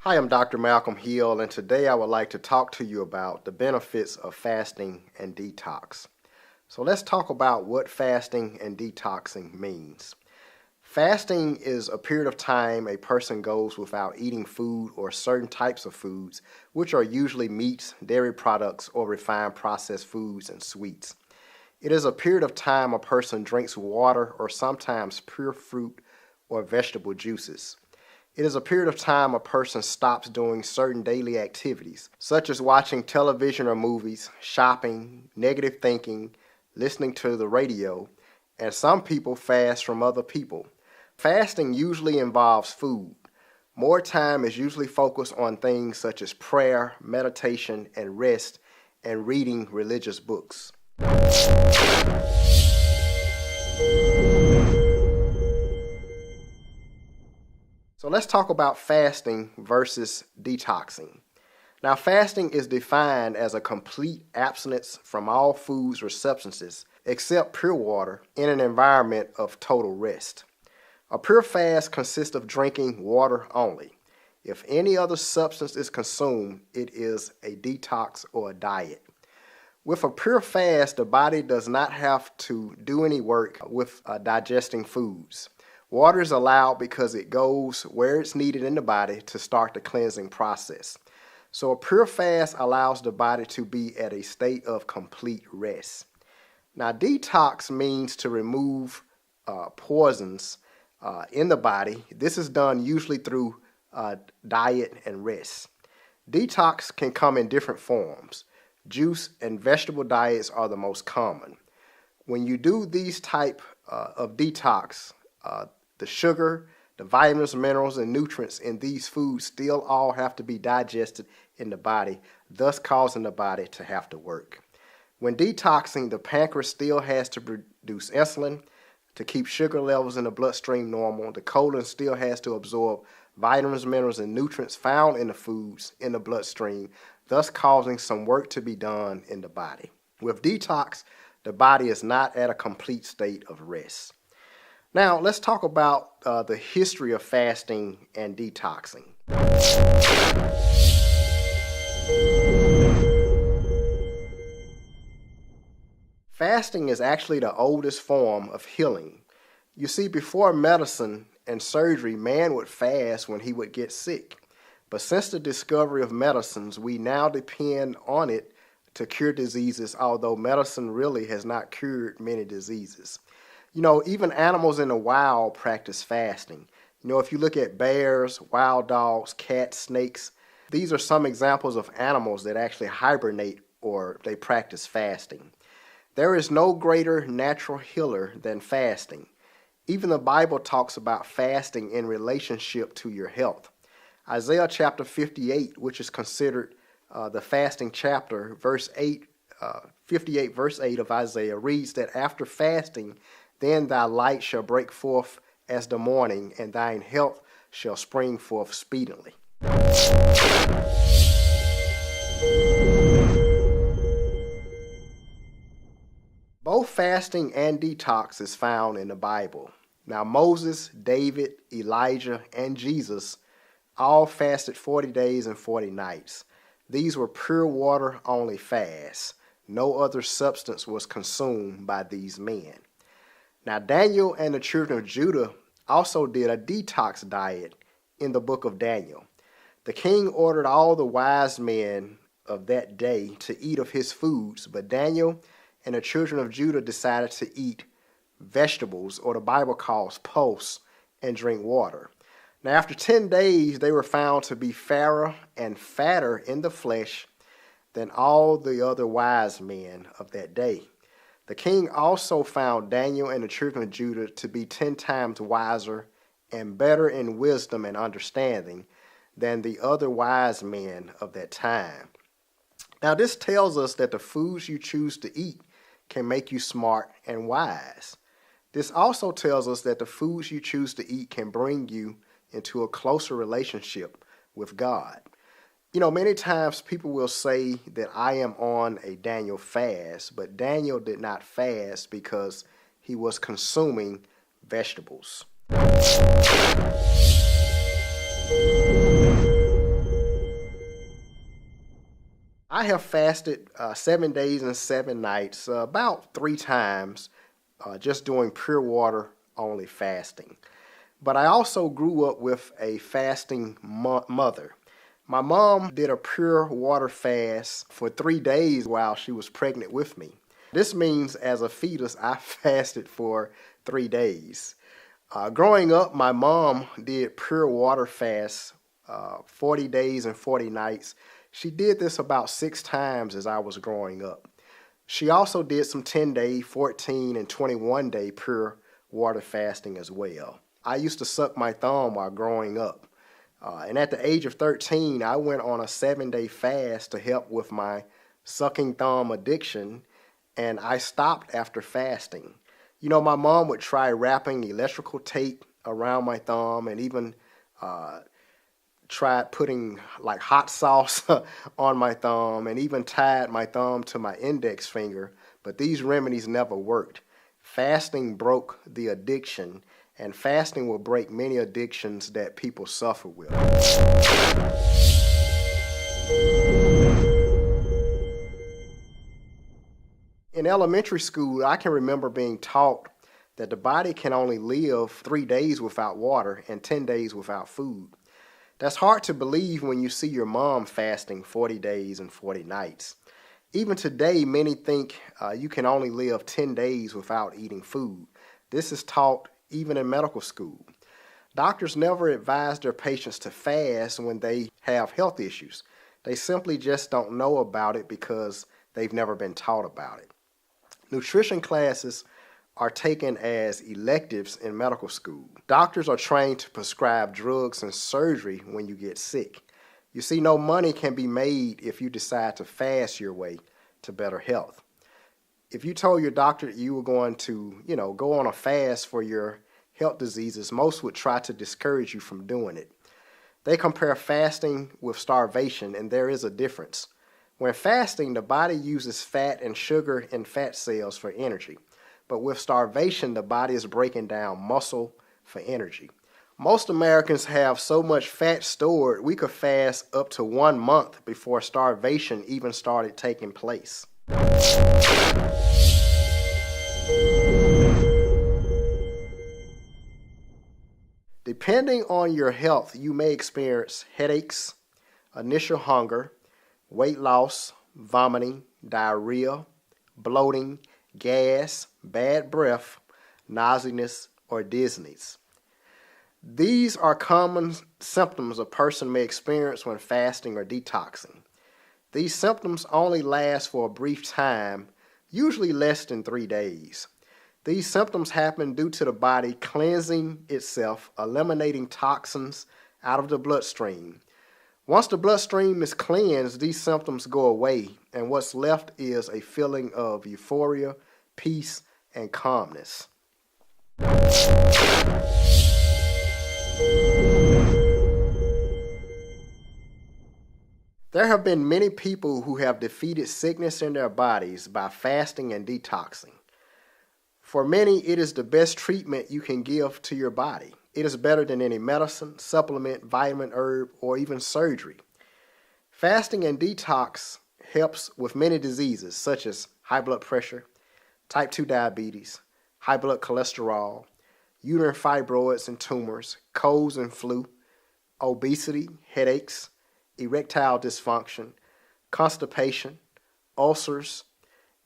Hi, I'm Dr. Malcolm Hill, and today I would like to talk to you about the benefits of fasting and detox. So let's talk about what fasting and detoxing means. Fasting is a period of time a person goes without eating food or certain types of foods, which are usually meats, dairy products, or refined processed foods and sweets. It is a period of time a person drinks water or sometimes pure fruit or vegetable juices. It is a period of time a person stops doing certain daily activities, such as watching television or movies, shopping, negative thinking, listening to the radio, and some people fast from other people. Fasting usually involves food. More time is usually focused on things such as prayer, meditation, and rest, and reading religious books. So let's talk about fasting versus detoxing. Now, fasting is defined as a complete abstinence from all foods or substances except pure water in an environment of total rest. A pure fast consists of drinking water only. If any other substance is consumed, it is a detox or a diet. With a pure fast, the body does not have to do any work with digesting foods. Water is allowed because it goes where it's needed in the body to start the cleansing process. So a pure fast allows the body to be at a state of complete rest. Now, detox means to remove poisons in the body. This is done usually through diet and rest. Detox can come in different forms. Juice and vegetable diets are the most common. When you do these type of detox, the sugar, the vitamins, minerals, and nutrients in these foods still all have to be digested in the body, thus causing the body to have to work. When detoxing, the pancreas still has to produce insulin to keep sugar levels in the bloodstream normal. The colon still has to absorb vitamins, minerals, and nutrients found in the foods in the bloodstream, thus causing some work to be done in the body. With detox, the body is not at a complete state of rest. Now, let's talk about the history of fasting and detoxing. Fasting is actually the oldest form of healing. You see, before medicine and surgery, man would fast when he would get sick. But since the discovery of medicines, we now depend on it to cure diseases, although medicine really has not cured many diseases. Even animals in the wild practice fasting. If you look at bears, wild dogs, cats, snakes, these are some examples of animals that actually hibernate or they practice fasting. There is no greater natural healer than fasting. Even the Bible talks about fasting in relationship to your health. Isaiah chapter 58, which is considered the fasting chapter, verse 8, 58 verse 8 of Isaiah reads that after fasting, then thy light shall break forth as the morning, and thine health shall spring forth speedily. Both fasting and detox is found in the Bible. Now, Moses, David, Elijah, and Jesus all fasted 40 days and 40 nights. These were pure water only fasts. No other substance was consumed by these men. Now, Daniel and the children of Judah also did a detox diet in the book of Daniel. The king ordered all the wise men of that day to eat of his foods, but Daniel and the children of Judah decided to eat vegetables, or the Bible calls pulse, and drink water. Now, after 10 days, they were found to be fairer and fatter in the flesh than all the other wise men of that day. The king also found Daniel and the children of Judah to be 10 times wiser and better in wisdom and understanding than the other wise men of that time. Now, this tells us that the foods you choose to eat can make you smart and wise. This also tells us that the foods you choose to eat can bring you into a closer relationship with God. Many times people will say that I am on a Daniel fast, but Daniel did not fast because he was consuming vegetables. I have fasted 7 days and 7 nights about 3 times, just doing pure water only fasting. But I also grew up with a fasting mother. My mom did a pure water fast for 3 days while she was pregnant with me. This means as a fetus, I fasted for 3 days. Growing up, my mom did pure water fasts, 40 days and 40 nights. She did this about 6 times as I was growing up. She also did some 10-day, 14, and 21-day pure water fasting as well. I used to suck my thumb while growing up. And at the age of 13, I went on a 7-day fast to help with my sucking thumb addiction, and I stopped after fasting. You know, my mom would try wrapping electrical tape around my thumb and even tried putting like hot sauce on my thumb and even tied my thumb to my index finger, but these remedies never worked. Fasting broke the addiction, and fasting will break many addictions that people suffer with. In elementary school, I can remember being taught that the body can only live 3 days without water and 10 days without food. That's hard to believe when you see your mom fasting 40 days and 40 nights. Even today, many think you can only live 10 days without eating food. This is taught even in medical school. Doctors never advise their patients to fast when they have health issues. They simply just don't know about it because they've never been taught about it. Nutrition classes are taken as electives in medical school. Doctors are trained to prescribe drugs and surgery when you get sick. You see, no money can be made if you decide to fast your way to better health. If you told your doctor you were going to, go on a fast for your health diseases, most would try to discourage you from doing it. They compare fasting with starvation, and there is a difference. When fasting, the body uses fat and sugar in fat cells for energy. But with starvation, the body is breaking down muscle for energy. Most Americans have so much fat stored, we could fast up to 1 month before starvation even started taking place. Depending on your health, you may experience headaches, initial hunger, weight loss, vomiting, diarrhea, bloating, gas, bad breath, nauseousness, or dizziness. These are common symptoms a person may experience when fasting or detoxing. These symptoms only last for a brief time, usually less than 3 days. These symptoms happen due to the body cleansing itself, eliminating toxins out of the bloodstream. Once the bloodstream is cleansed, these symptoms go away, and what's left is a feeling of euphoria, peace, and calmness. There have been many people who have defeated sickness in their bodies by fasting and detoxing. For many, it is the best treatment you can give to your body. It is better than any medicine, supplement, vitamin, herb, or even surgery. Fasting and detox helps with many diseases such as high blood pressure, type 2 diabetes, high blood cholesterol, uterine fibroids and tumors, colds and flu, obesity, headaches, erectile dysfunction, constipation, ulcers,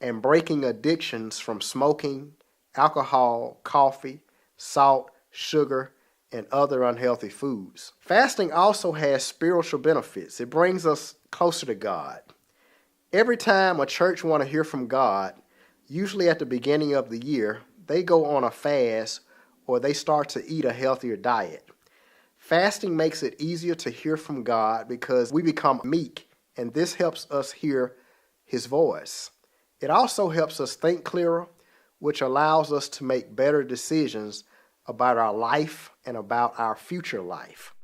and breaking addictions from smoking, alcohol, coffee, salt, sugar, and other unhealthy foods. Fasting also has spiritual benefits. It brings us closer to God. Every time a church wants to hear from God, usually at the beginning of the year, they go on a fast or they start to eat a healthier diet. Fasting makes it easier to hear from God because we become meek, and this helps us hear His voice. It also helps us think clearer, which allows us to make better decisions about our life and about our future life.